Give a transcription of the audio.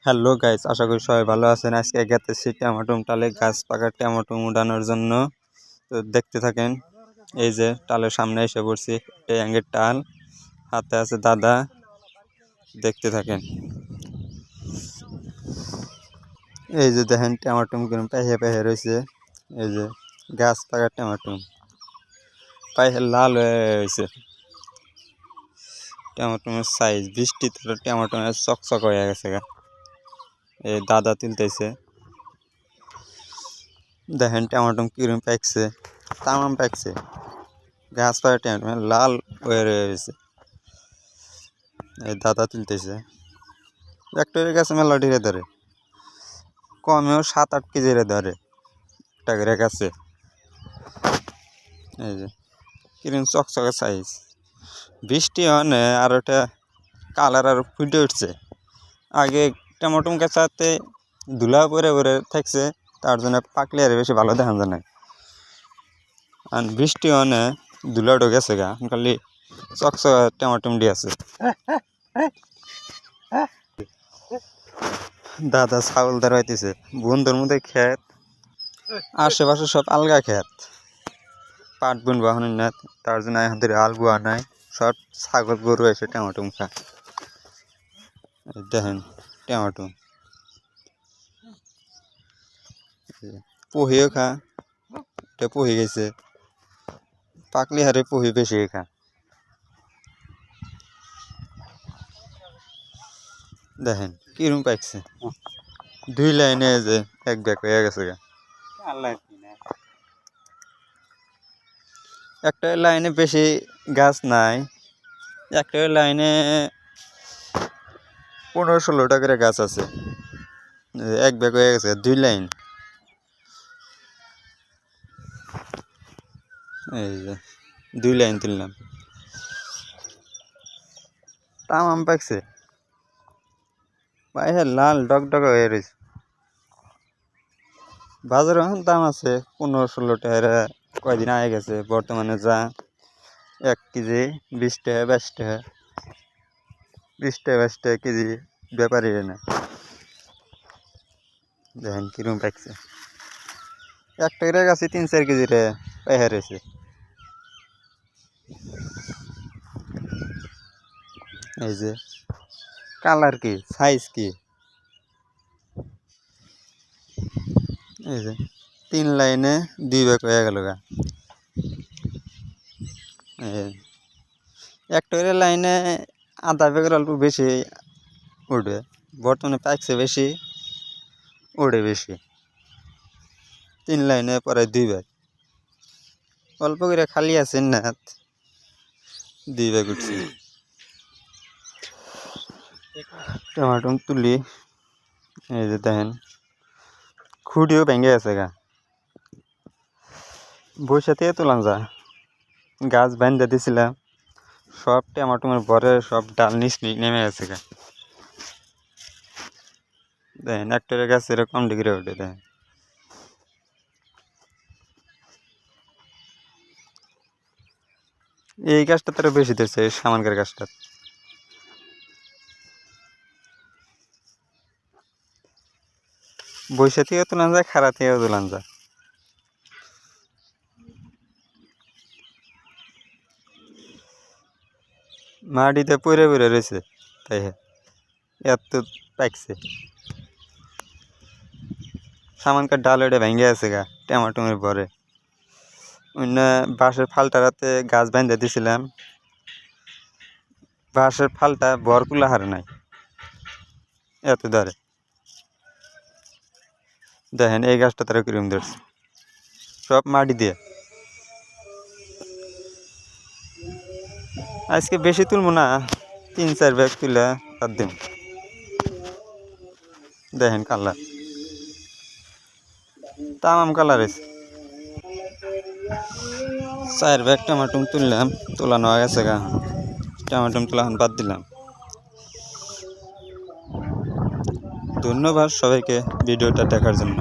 Hello guys, আশা করি সবাই ভালো আছেন। আজকে গেতেছি টমেটো টালে গাছ পাকা টমেটো উঠানোর জন্য। তো দেখতে থাকেন। এই যে টালের সামনে এসে পড়ছি, ট্যাঙ্গের টাল, হাতে আছে দাদা। দেখতে থাকেন। এই যে দেখেন টমেটো কিরম পেহে পেহে রয়েছে। এই যে গাছ পাকা টমেটো পায়ে লাল হয়ে রয়েছে। টমেটোর সাইজ বৃষ্টি টমেটো চকচক হয়ে গেছে গা। এই দাদা তুলতেছে। দেখেন টমেটো কিরম পাকছে, তামাম পাকছে। গাছ পাকা টমেটো লাল হয়ে রয়েছে। এই দাদা তুলতেছে। একটা গাছে মেলা ঢিরে ধরে, কমেও 7-8 কেজি ধরে একটা করে গাছে। এই যে কিরম চকচকে সাইজ। বৃষ্টি হয় আর ওটা কালার আর ফুটে উঠছে। আগে টমেটো গাছাতে ধুলা পরে পরে থাকছে, তার জন্য পাকলে আর বেশি ভালো দেখা যায় না। আর বৃষ্টি হয় ধুলাটো গেছে গা, খালি চকচকে টমেটো আছে। দাদা ছাগল দাঁড়াইতেছে। বন্ধুর মধ্যে ক্ষেত, আশেপাশে সব আলগা ক্ষেত, পাট বুন বাহন না, তার জন্য এখন আল বুয়া নাই। সব ছাগল গরু এসে টমেটো খা। দেখেন টমেটো পহিও খা, এটা পহি গেছে। পাকলি হারে পহি বেশি খা। দেখেন কিরম পাকছে। 2 লাইনে যে এক ব্যাগ হয়ে গেছে গা। একটা লাইনে বেশি গাছ নাই, একটা লাইনে 15-16টা করে গাছ আছে। এক ব্যাগ হয়ে গেছে 2 লাইন। এই যে 2 লাইন তুললাম, তামাম পাকছে। ভাই লাল ডকডক হয়ে রয়েছে। বাজারে এখন দাম আছে 15-16 টাকা। কয়দিন আগে গেছে, বর্তমানে যা 1 কেজি 20 টাকা 22 টাকা, 20 টাকা 22 টাকা কেজি ব্যাপারী না। দেখেন কিরম পাকছে। একটা করে গাছে 3-4 কেজি রে পাইয়া রয়েছে। এই যে কালার কি, সাইজ কি। এই যে 3 লাইনে 2 ব্যাগ হয়ে গেল গা। একটা করে লাইনে আধা ব্যাগের অল্প বেশি উঠবে। বর্তমানে পাকছে বেশি, উঠে বেশি। 3 লাইনে পরে 2 ব্যাগ, অল্প করে খালি আছে না, 2 ব্যাগ উঠছে। টমেটো তুলি। এই যে দেখেন খুঁটিও ভেঙে গেছে গা। বসে থেকে তুলাম যা, গাছ বান্ধে দিছিলাম, সব টমেটোর ভরে সব ডাল নিচ নেমে গেছে গা। দেখেন একটা গাছ এরকম ডিগ্রি ওঠে। দেখেন এই গাছটা তারা বেশি ধরছে, সামানকার গাছটা। বৈশা থেকে তুলান যায়, খাড়া থেকেও তুলান যায়। মাটিতে পড়ে পড়ে রয়েছে, তাই এত পাকছে। সামানকার ডাল ওটা ভেঙে আছে গা টমেটোর ভরে। অন্য বাঁশের ফালটাতে গাছ বাঁধে দিছিলাম, বাঁশের ফালটা বরকুলা হার নাই, এত ধরে। দেখেন এই গাছটা তারা কিরম ধরছে, সব মাটি দিয়ে। আজকে বেশি তুলবো না, 3-4 ব্যাগ তুলে তার দিন। দেখেন কালার তামাম কালার আছে। 4 ব্যাগ টমেটো তুললাম, তোলানো হয়ে গেছে গা। টমেটো তোলা বাদ দিলাম। ধন্যবাদ সবাইকে ভিডিওটা দেখার জন্য।